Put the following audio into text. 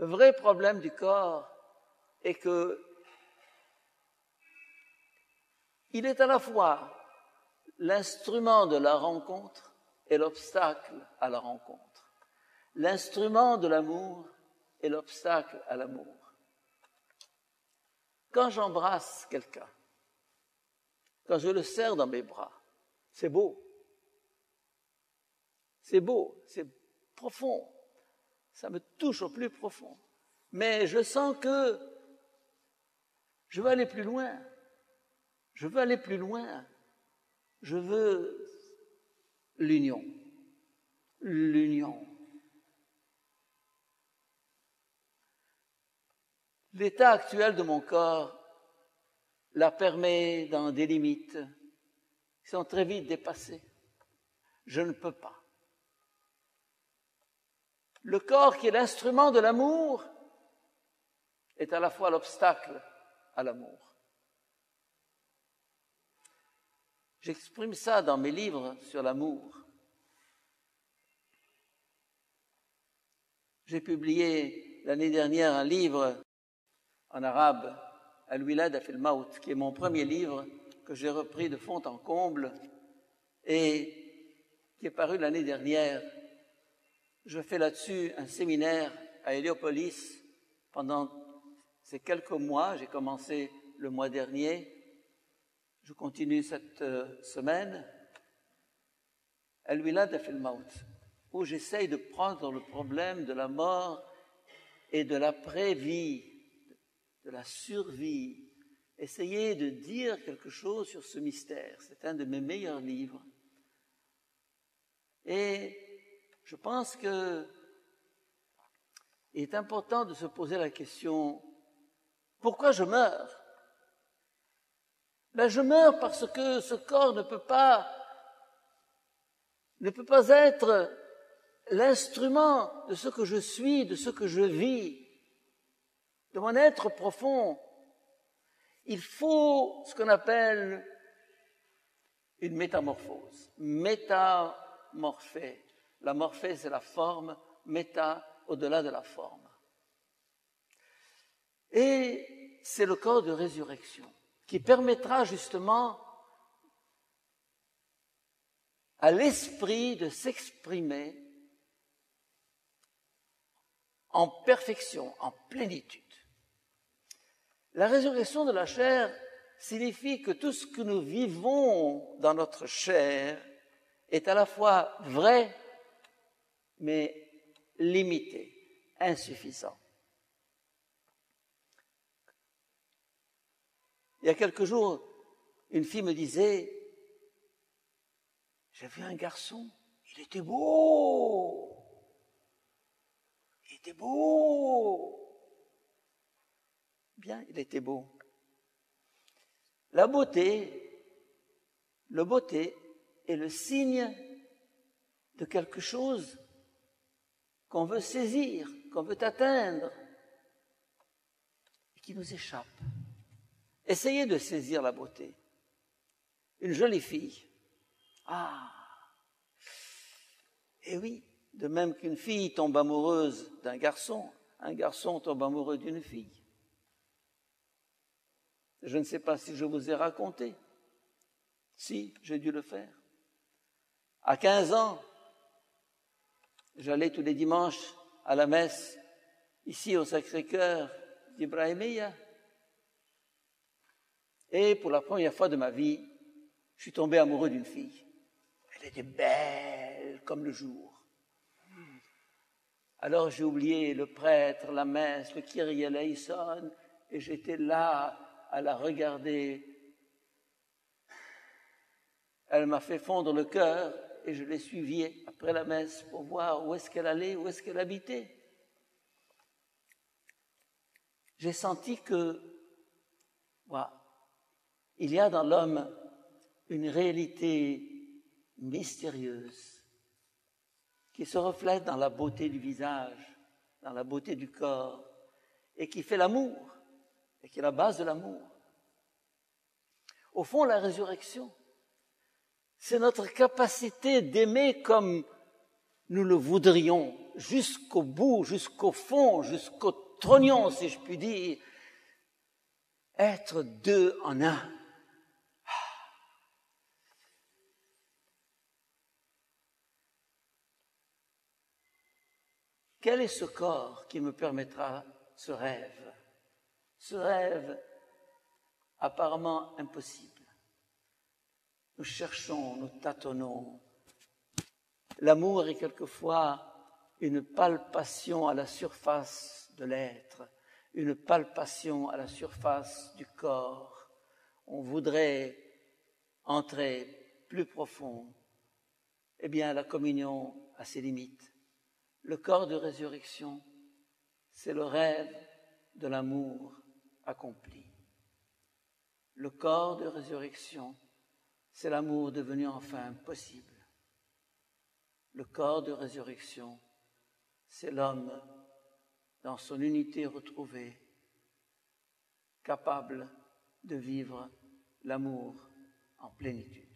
Le vrai problème du corps est que il est à la fois l'instrument de la rencontre et l'obstacle à la rencontre. L'instrument de l'amour et l'obstacle à l'amour. Quand j'embrasse quelqu'un, quand je le serre dans mes bras, c'est beau. C'est beau, c'est profond. Ça me touche au plus profond. Mais je sens que je veux aller plus loin. Je veux aller plus loin. Je veux l'union. L'union. L'état actuel de mon corps la permet dans des limites qui sont très vite dépassées. Je ne peux pas. Le corps qui est l'instrument de l'amour est à la fois l'obstacle à l'amour. J'exprime ça dans mes livres sur l'amour. J'ai publié l'année dernière un livre en arabe, Al-Wilada fil Maut, qui est mon premier livre que j'ai repris de fond en comble et qui est paru l'année dernière. Je fais là-dessus un séminaire à Héliopolis pendant ces quelques mois. J'ai commencé le mois dernier. Je continue cette semaine. Al-Wilada fil Maut, où j'essaye de prendre le problème de la mort et de l'après-vie, de la survie. Essayer de dire quelque chose sur ce mystère. C'est un de mes meilleurs livres. Et je pense qu'il est important de se poser la question, pourquoi je meurs? Ben, je meurs parce que ce corps ne peut pas être l'instrument de ce que je suis, de ce que je vis, de mon être profond. Il faut ce qu'on appelle une métamorphose. Métamorphée. La morphée, c'est la forme, méta, au-delà de la forme. Et c'est le corps de résurrection qui permettra justement à l'esprit de s'exprimer en perfection, en plénitude. La résurrection de la chair signifie que tout ce que nous vivons dans notre chair est à la fois vrai, mais limité, insuffisant. Il y a quelques jours, une fille me disait, j'ai vu un garçon, il était beau, il était beau. Bien, il était beau. La beauté est le signe de quelque chose qu'on veut saisir, qu'on veut atteindre, et qui nous échappe. Essayez de saisir la beauté. Une jolie fille. Ah! Et oui, de même qu'une fille tombe amoureuse d'un garçon, un garçon tombe amoureux d'une fille. Je ne sais pas si je vous ai raconté. Si, j'ai dû le faire. À 15 ans, j'allais tous les dimanches à la messe, ici au Sacré-Cœur d'Ibrahimiya. Et pour la première fois de ma vie, je suis tombé amoureux d'une fille. Elle était belle comme le jour. Alors j'ai oublié le prêtre, la messe, le Kyrie eleison, et j'étais là à la regarder. Elle m'a fait fondre le cœur et je l'ai suivie après la messe pour voir où est-ce qu'elle allait, où est-ce qu'elle habitait. J'ai senti que, il y a dans l'homme une réalité mystérieuse qui se reflète dans la beauté du visage, dans la beauté du corps, et qui fait l'amour, et qui est la base de l'amour. Au fond, la résurrection, c'est notre capacité d'aimer comme nous le voudrions jusqu'au bout, jusqu'au fond, jusqu'au trognon, si je puis dire, être deux en un. Quel est ce corps qui me permettra ce rêve? Ce rêve apparemment impossible. Nous cherchons, nous tâtonnons. L'amour est quelquefois une palpation à la surface de l'être, une palpation à la surface du corps. On voudrait entrer plus profond. Eh bien, la communion a ses limites. Le corps de résurrection, c'est le rêve de l'amour accompli. Le corps de résurrection, c'est l'amour devenu enfin possible. Le corps de résurrection, c'est l'homme dans son unité retrouvée, capable de vivre l'amour en plénitude.